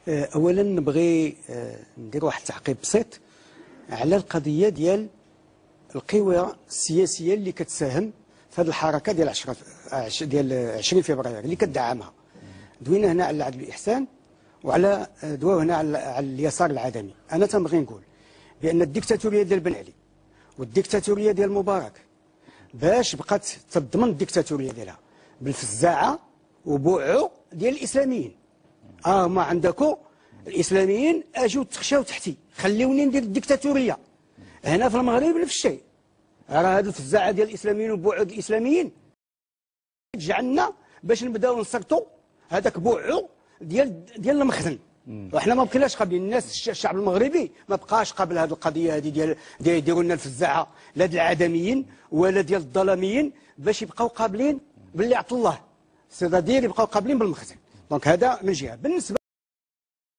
اولا نبغي ندير واحد التعقيب بسيط على القضيه ديال القوى السياسيه اللي كتساهم في هذه الحركه ديال 20 فبراير اللي كتدعمها. دوينا هنا على العدل والإحسان وعلى دواو هنا على اليسار العدمي. انا تنبغي نقول بان الديكتاتوريه ديال بن علي والديكتاتوريه ديال مبارك باش بقات تضمن الديكتاتوريه ديالها بالفزاعه وبوعو ديال الاسلاميين. ما عندكم الاسلاميين اجوا تخشاو تحتي، خليوني ندير الديكتاتوريه. هنا في المغرب نفس الشيء، راه هذه الفزاعه ديال الاسلاميين وبوعو ديال الاسلاميين تجعلنا باش نبداو نسقطوا هذاك بوعو ديال المخزن. وحنا ما بقيناش قابلين، الناس الشعب المغربي ما بقاش قابل هذه القضيه هذه ديال يديروا لنا الفزاعه لا ديال العدميين ولا ديال الظلاميين، باش يبقاو قابلين باللي عطى الله، سيدادير يبقاو قابلين بالمخزن. دونك هذا من جهه. بالنسبه